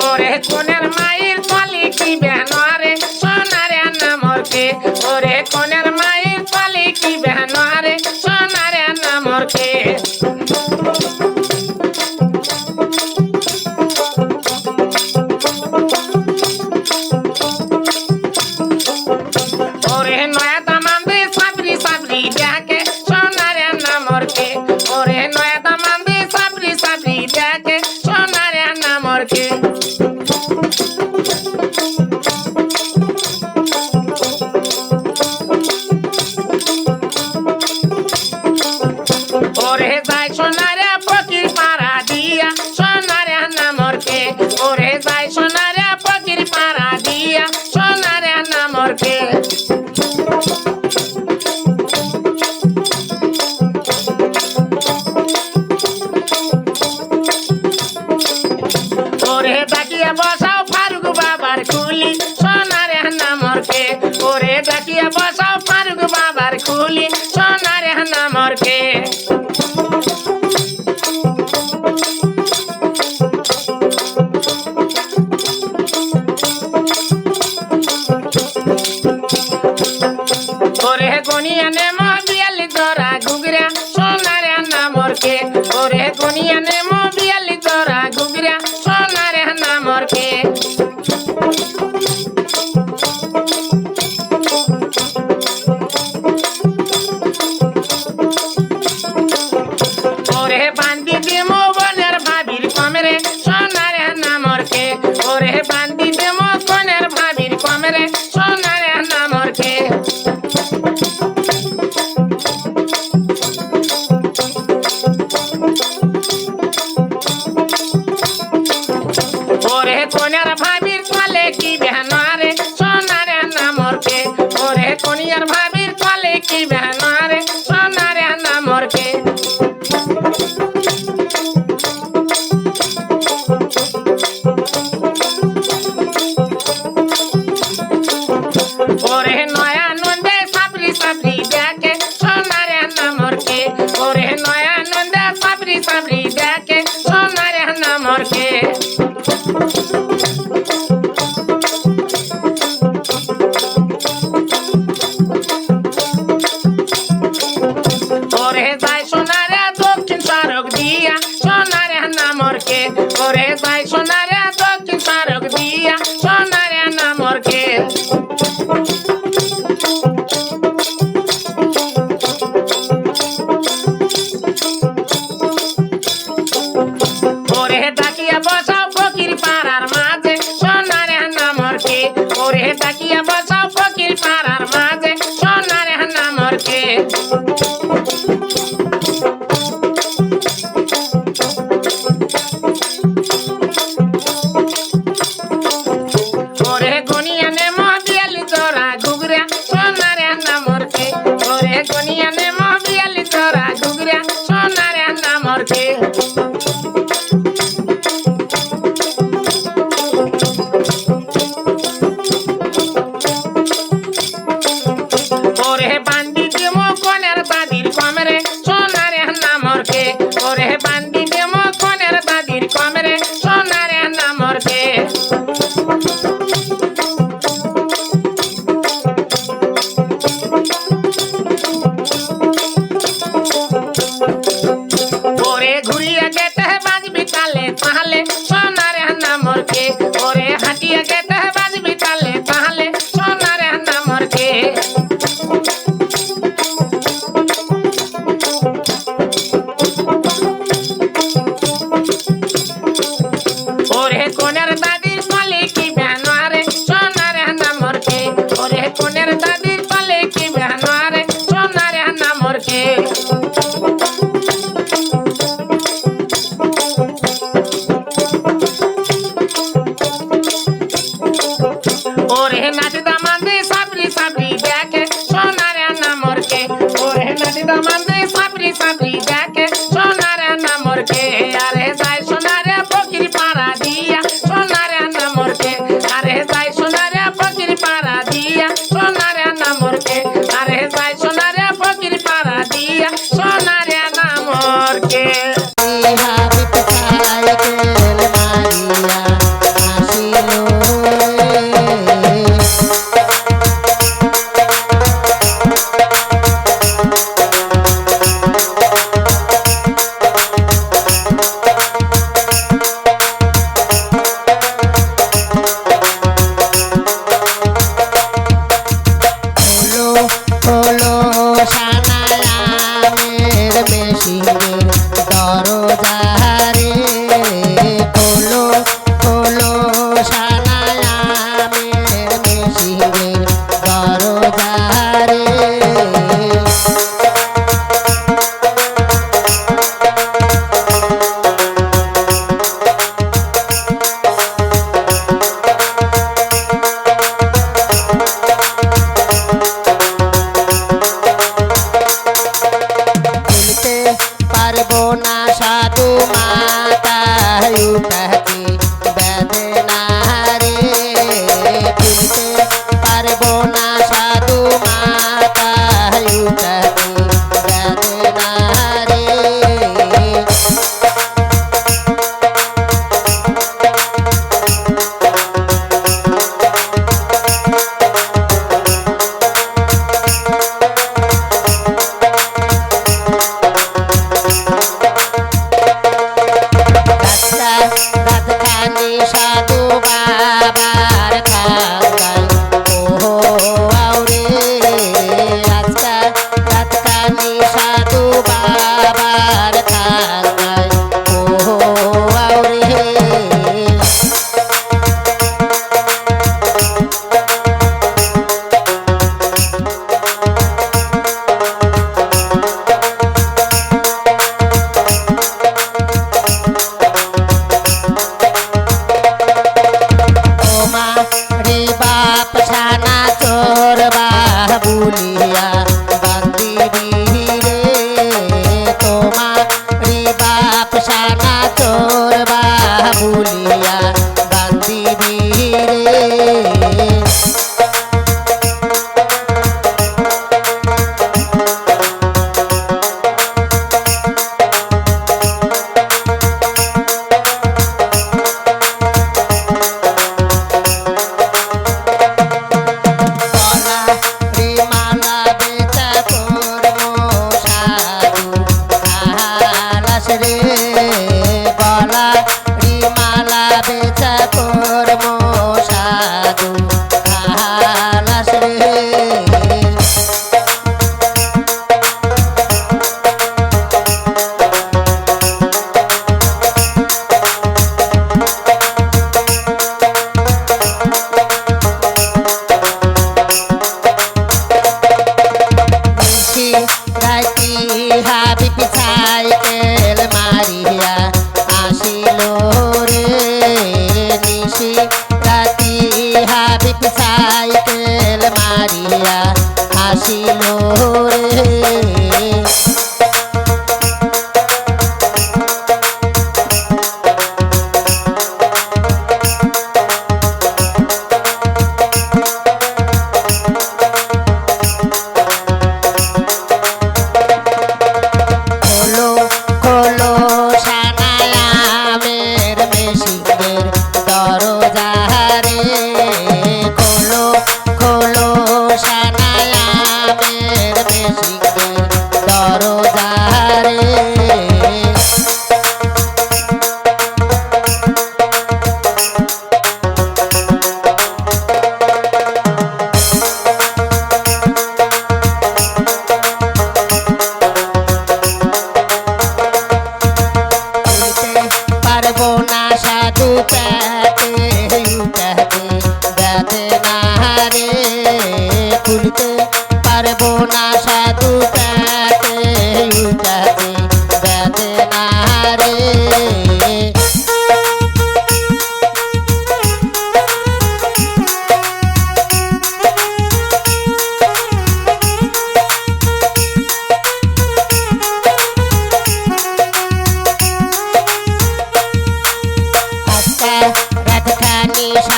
ওরে কোনের মায়ের কলি কি বেহনারে সোনারে নামরকে ওরে কোনের মায়ের কলি কি বেহনারে সোনারে নামরকে ওরে নয়া দামান্দে সাবরি সাবরি ডাকে সোনারে নামরকে ওরে নয়া দামান্দে সাবরি সাবরি ডাকে সোনারে নামরকে ওরে যাই সোনারে ফকির পাড়া দিয়া সোনারে নামরকে ওরে যাই সোনারে ফকির পাড়া দিয়া সোনারে নামরকে ওরে ডাকিয়া বসাও ফারুক বাবার কুলি সোনারে নামরকে ওরে ডাকিয়া বসাও ফারুক বাবার কুলি সোনারে নামরকে ওরে গনিয়া নেমো বিয়ালি জরা ঘুগরা সোনারে নামরকে ওরে গনিয়া নেমো বিয়ালি জরা ঘুগরা সোনারে নামরকে ওরে বান্দি দেমো বনের ভাবির কমরে সোনারে নামরকে ওরে বান্দি দেমো বনের ভাবির কমরে সোনারে নামরকে ওরে কোনের ভাবির কলে কি বেহনারে সোনারে নামরকে ওরে কোনিয়ার ভাবির কলে কি বেহনারে সোনারে নামরকে ওরে নয়া নন্দে সাবরি সাবরি ডাকে সোনারে নামরকে ওরে নয়া নন্দে সাবরি সাবরি ডাকে সোনারে নামরকে ওরে যাই সোনারে দক্ষিণ সড়ক দিয়া সোনারে নামরকে ওরে যাই সোনারে দক্ষিণ সড়ক দিয়া সোনারে নামরকে ওরে ডাকিয়া বসাও ফকির পাড়ার মাঝে সোনারে নামরকে ওরে ডাকিয়া বসাও ফকির পাড়ার মাঝে সোনারে নামরকে ওরে গনিয়া নেমো বিয়ালি জরা ঘুগরা সোনারে নামরকে ওরে গনিয়া নেমো বিয়ালি জরা ঘুগরা সোনারে নামরকে ওরে বান্দি দেমো কোনের দাদির কমরে সোনারে নামরকে ওরে বান্দি দেমো কোনের দাদির কমরে সোনারে নামরকে ওরে ঘুরিয়া গেতে বাজবি তালে তাহলে সোনারে নামরকে ওরে হাটিয়া গেতে বাজবি তালে তাহলে সোনারে নামরকে ওরে কোনের দাদির কলে কি বেহনারে সোনারে নামরকে ওরে কোনের দাদির কলে কি বেহনারে সোনারে নামরকে ওরে নাচ দামান্দে সাবরি সাবরি ডাকে সোনারে নামরকে ওরে নাচ দামান্দে সাবরি সাবরি ডাকে সোনারে নামরকে আরে যাই সোনারে ফকির পাড়া দিয়া সোনারে নামরকে আরে যাই সোনারে ফকির পাড়া দিয়া সোনারে নামরকে আরে যাই সোনারে ফকির পাড়া দিয়া সোনারে নামরকে হাবিব খায় কেল মারিয়া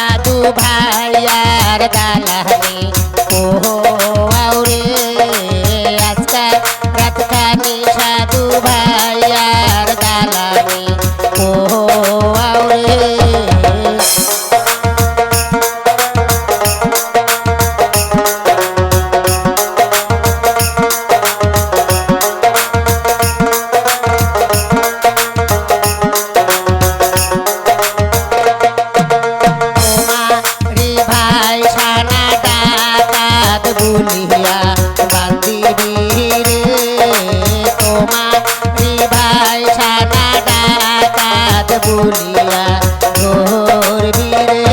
সাধু ভাইয়ার দালানে ও আউরে আজকা রাতখানি সাধু ভাইয়ার দালানে ও আউরে বুলিয়া বান্দিবি রে তোমারি ভাই সানা ডাকাত বুলিয়া ধরবি রে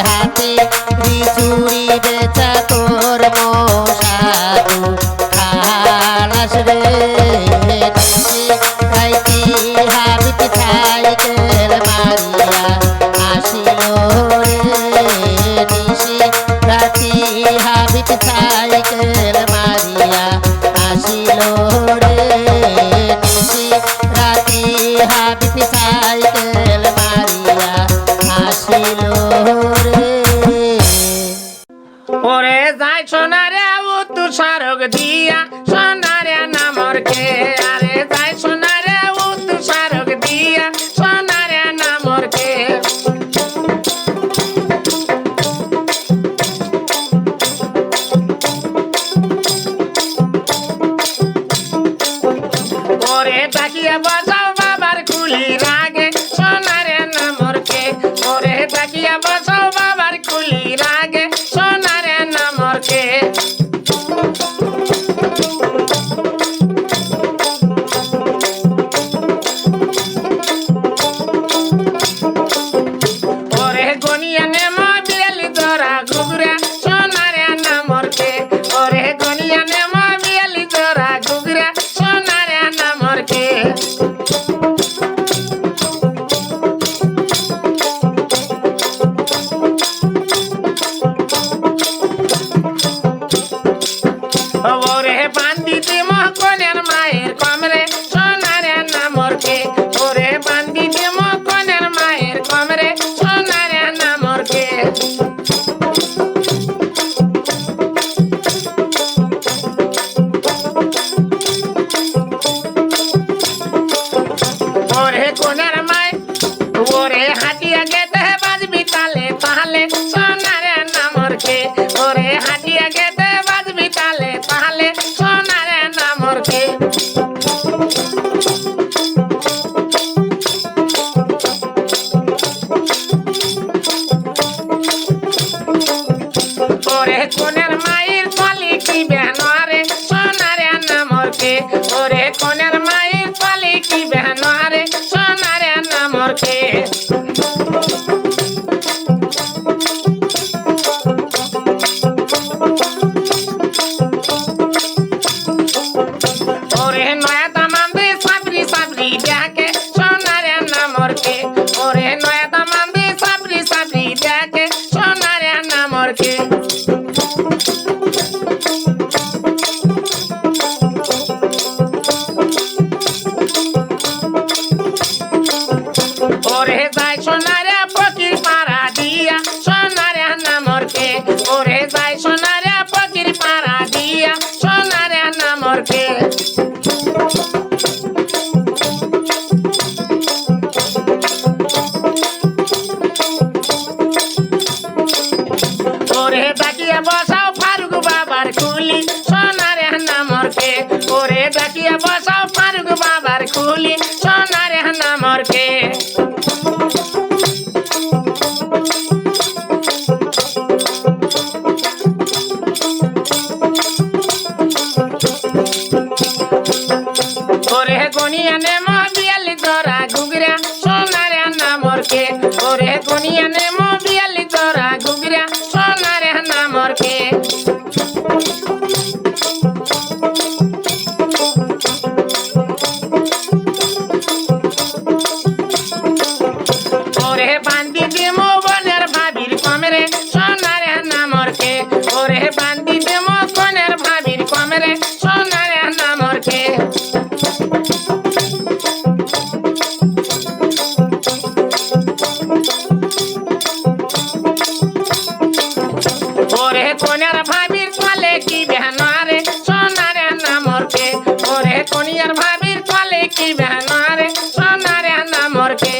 হাতে চুরি বেচা তোর মশাদু খালাস রে খাইতি হাবিত সাইকেল মারিয়া আসিল রে নিশি রাতি হাবিত সাইকেল মারিয়া আসিল রে নিশি রাতি হাবিত সাইকেল মারিয়া আসিল রে ওরে যাই সোনারে উত্তু সারক দিয়া সোনারে নামরকে আরে যাই সোনারে উত্তু সারক দিয়া সোনারে নামরকে ওরে তাকিয়া বসাও বাবার কুলি রাগে সোনারে নামরকে ওরে তাকিয়া বসাও বাবার কুলি রাগে সোনারে নামরকে ওরে গনিয়া নেম বিয়ালি জরা গুগরা সোনারে নামরকে ওরে গনিয়া নেম বিয়ালি জরা গুগরা সোনারে নামরকে ওরে বান্দিতে মহকনের মায়ের কমরে সোনারে নামরকে ওরে বান্দিতে মহকনের মায়ের কমরে সোনারে নামরকে ওরে কোনের মায় ওরে হাটিয়া গেতে বাজবি তালে তাহলে সোনারে নামরকে ওরে হাটিয়া গেতে বাজবি তালে তাহলে সোনারে নামরকে ওরে কোনের মায়ের কলি কি বেহনারে সোনারে নামরকে ওরে কোনের মায়ের কলি কি বেহনারে সোনারে নামরকে ওরে নয়া দামান্দে সাবরি সাবরি দেখে সোনারে নামরকে ওরে নয়া দামান্দে সাবরি সাবরি দেখে সোনারে নামরকে ওরে যাই সোনারে ফকির পাড়া দিয়া সোনারে নামরকে ওরে যাই সোনারে ফকির পাড়া দিয়া সোনারে নামরকে ওরে তাকিয়া বসাও ফারুক বাবার কুলি সোনারে নামরকে ওরে তাকিয়া বসাও ফারুক বাবার কুলি সোনারে নামরকে ওরে গনিয়া নেম বিয়ালি জরা গুগরা সোনারে নামরকে ওরে গনিয়া নেম বিয়ালি জরা গুগরা সোনারে নামরকে রে সোনারে নামরকে ওরে কোনের ভাবির কলে কি বেহানারে সোনারে নামরকে ওরে কোনিয়ার ভাবির কলে কি বেহানারে সোনারে নামরকে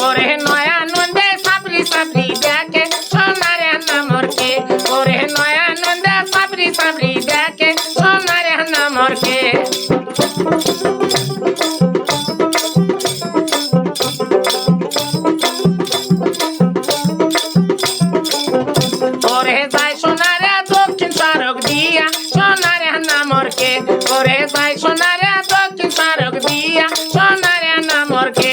ওরে নয়া নন্দে সাপরি সাপরি দেখে সোনারে নামরকে ওরে নয়া নন্দে সাপরি সাপরি দেখে সোনারে নামরকে ওরে যাই সোনারে দক্ষিণ সড়ক দিয়া সোনারে নামরকে ওরে যাই সোনারে দক্ষিণ সড়ক দিয়া সোনারে নামরকে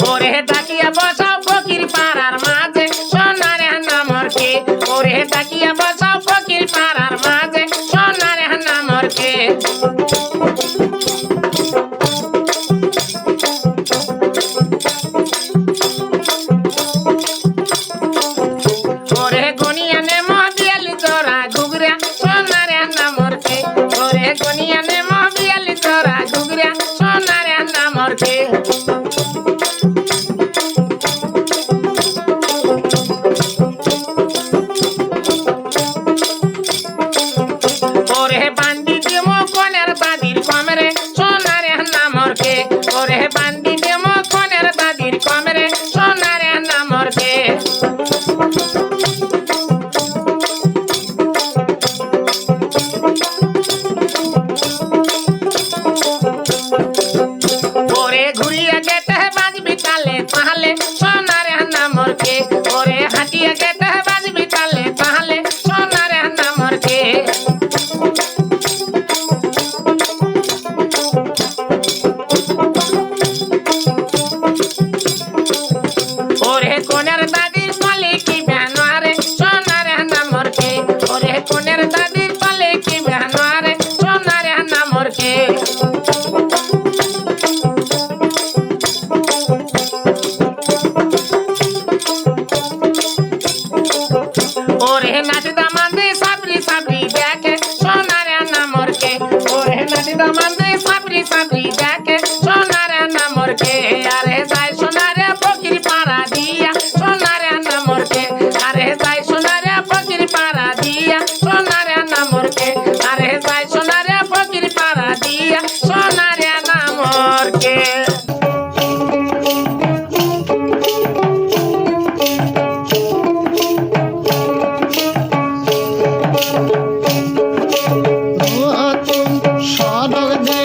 ওরে ডাকিয়া বসাও ফকির পাড়ার মাঝে সোনারে নামরকে ওরে ডাকিয়া বসাও ফকির পাড়ার মাঝে সোনারে নামরকে ওরে গনিয়া নে মবিয়ালি তোরা ঘুগরা সোনারে নামরকে ওরে গনিয়া নে মবিয়ালি তোরা ঘুগরা সোনারে নামরকে ওরে বান্দি দেমো কোনের দাদির কমরে সোনারে নামরকে ওরে বান্দি দেমো কোনের দাদির কমরে সোনারে নামরকে ওরে ঘুরিয়া গেতে বাজবি তালে তাহলে সোনারে নামরকে ওরে হাঁটিয়া গেতে বাজবি তালে তাহলে সোনারে নামরকে ওরে কোনের দাদির কলে কি বেহানারে সোনারে নামরকে ওরে কোনের দাদির কলে কি বেহানারে সোনারে নামরকে ওরে নাচদা মান্দে সাপরি সাপরি দেখে সোনারে নামরকে ওরে নাচদা মান্দে সাপরি সাপরি দেখে সোনারে নামরকে আরে যাই সোনারে ফকির পাড়া দিয়া সোনারে নামরকে আরে যাই সোনারে ফকির পাড়া দিয়া সোনারে নামরকে আরে যাই সোনারে ফকির পাড়া দিয়া সোনারে নামরকে নতুন সড়ক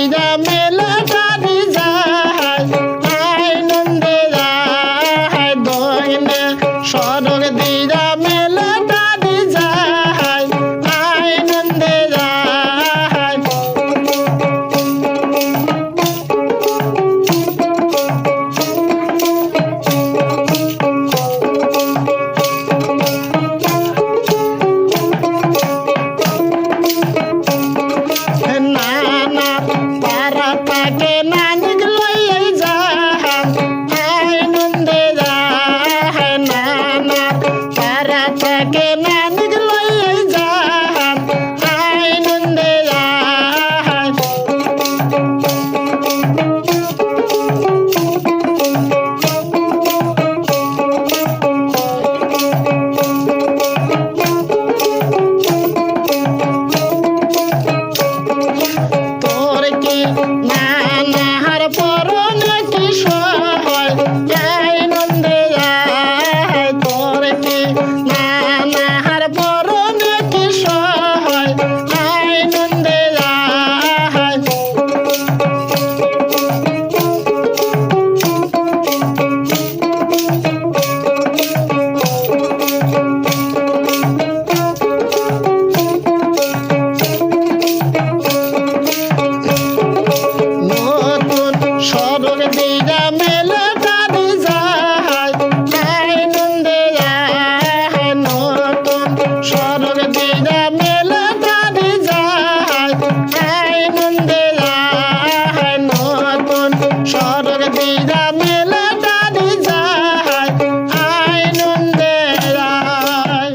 দিয়া মেলে দাদি যায় আনন্দে যায় দইনে সড়ক দিয়া মেলে দাদি যায় আনন্দে যায় নানা পারা তাকে নানিক লইয়ে যায় আনন্দে যায় নানা পারা তাকে নানিক লইয়ে যায় আনন্দে যায় তোর কি নানার পরনে কি সহায় আনন্দে যায় তোর কি নানার পরনে কি সহায় আনন্দে যায় নতুন সড়ক দিয়া মেলে দাদি যায় আনন্দে যায় নতুন সড়ক দিয়া মেলে দাদি যায় আনন্দে যায় নতুন সড়ক দিয়া মেলে দাদি যায় আনন্দে যায়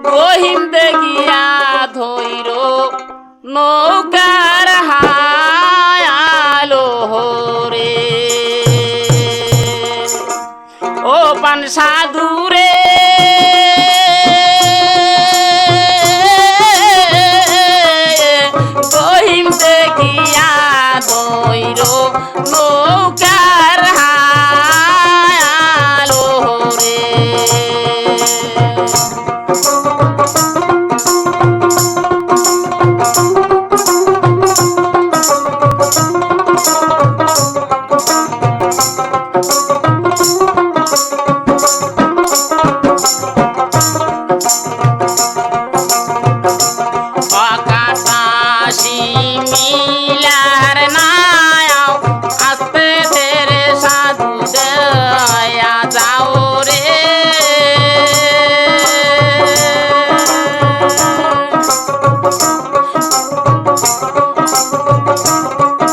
গহিম দেখিয়া ধৈর নৌকার হায়ালো রে ও পান সাধুরে গহিম দেখিয়া ধৈর নৌকার হায়ালো রে মিলার নায়াও আস্তে তেরে সাধু দয়া যাও রে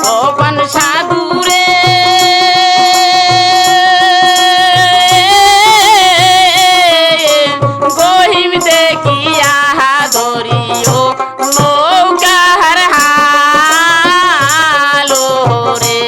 ও পান সাধু রে গহিম দেখিয়া ধরিও নৌকার হালো রে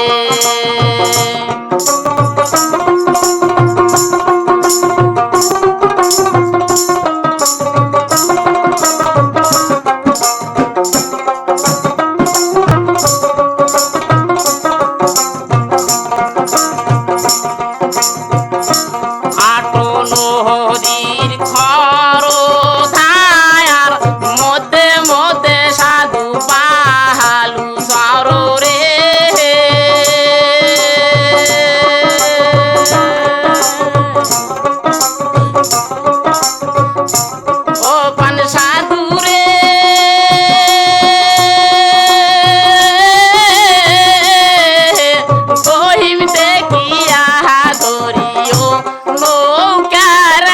আটো নদীর খর ধায়ার মধ্যে মধ্যে সাধু পাহালু সর রে ও পান সাধু রে গহিম দেখিয়া ধরিও নৌকার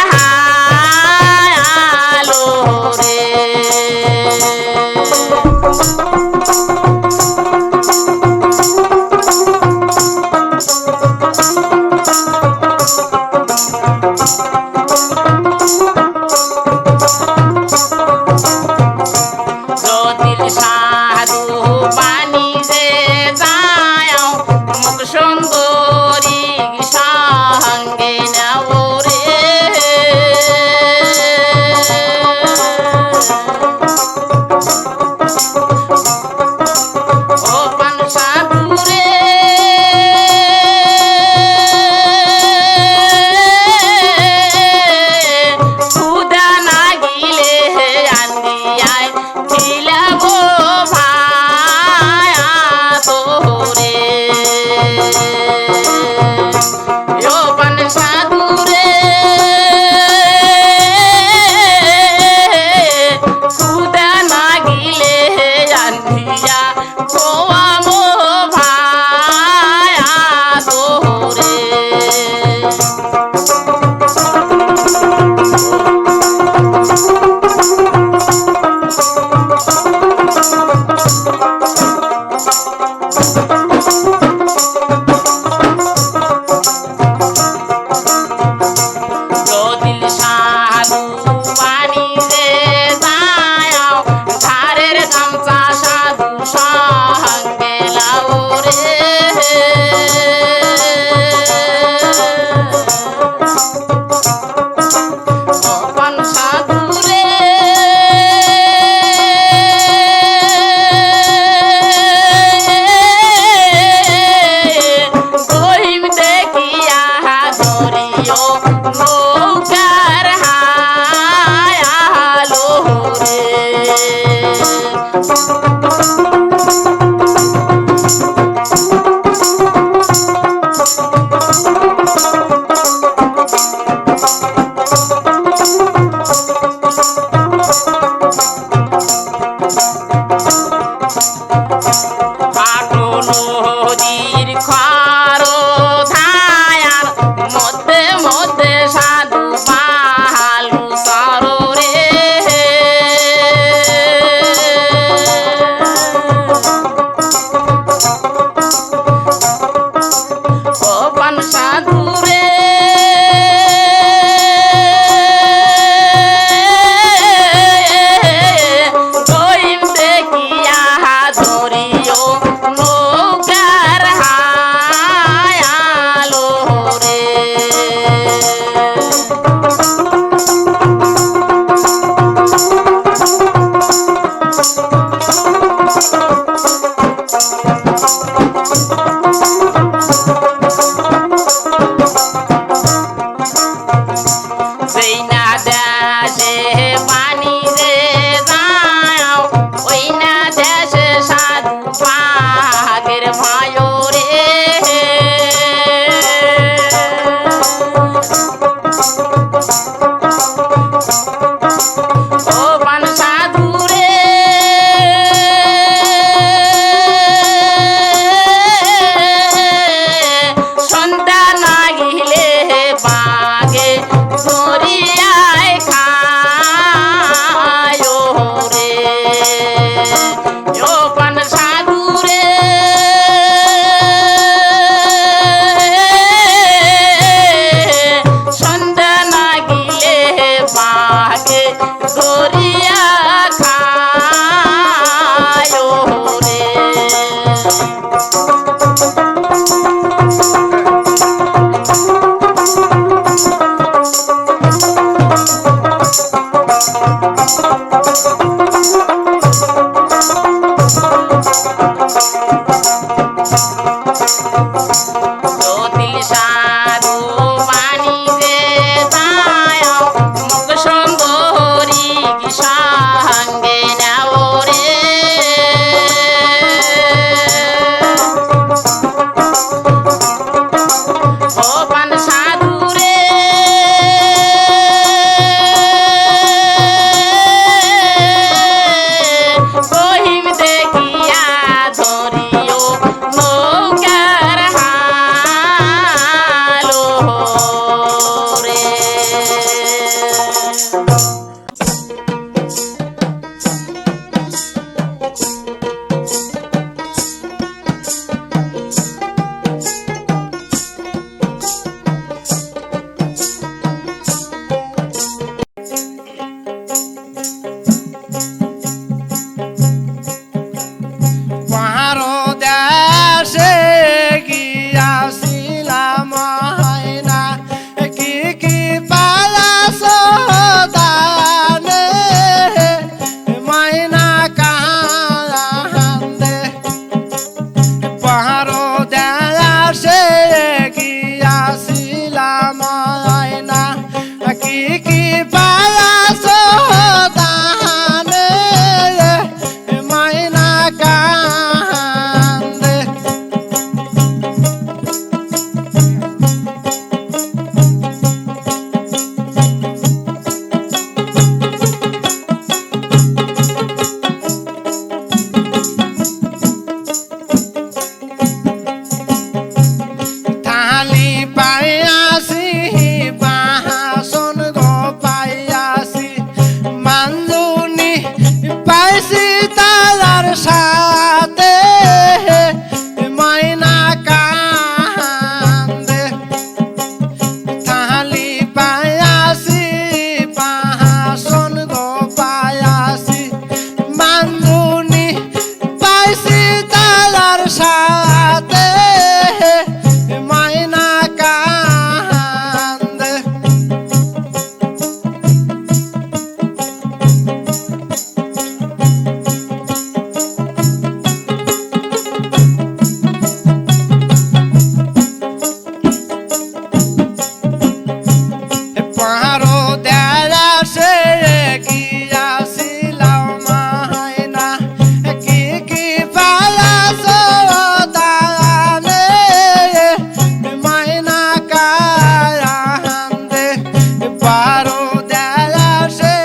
পারো দেশে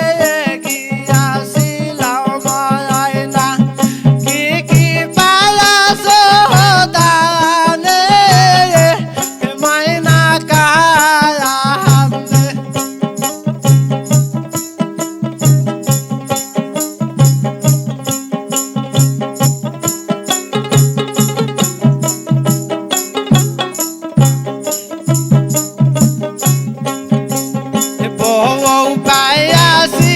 গিয়াছিলাম ময়না কি কি পালাস দানে ময়না কান্দে বউ পাইয়াছি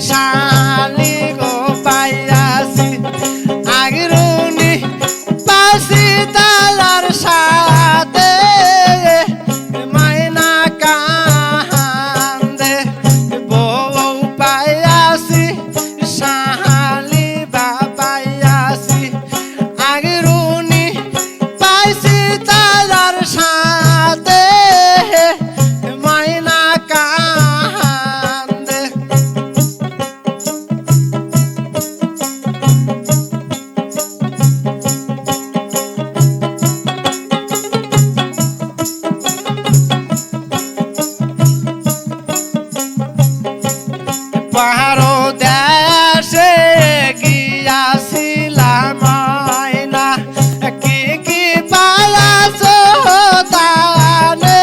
শালি গো পাইয়াছি আগরুনি পাশি তালার সাথে মাইনা কান্দে বউ পাইয়াছি শালি বা পাইয়াছি আগরুনি পাইছি তালার সাথে মাইনা কান্দে পাহাড় দেশে গিয়াছিলাম ময়না কি কি পালাস দানে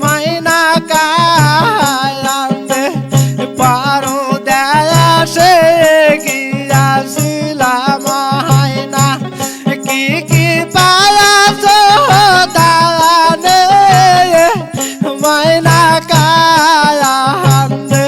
ময়না কান্দে পাহাড় দেশে গিয়াছিলাম ময়না কি কি পালাস দানে ময়না কান্দে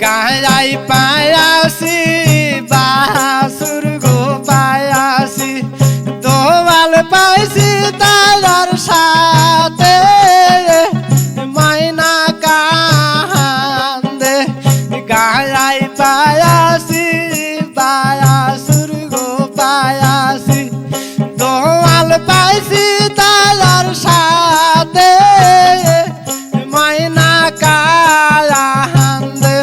গাই পায়াসি বাসুর গো পায়াসি দোয়াল পাইছি তালার সাথে মাইনা কান্দে গাই পায়াসি বাসুর গো পায়াসি দোয়াল পাইছি তালার সাথে মাইনা কান্দে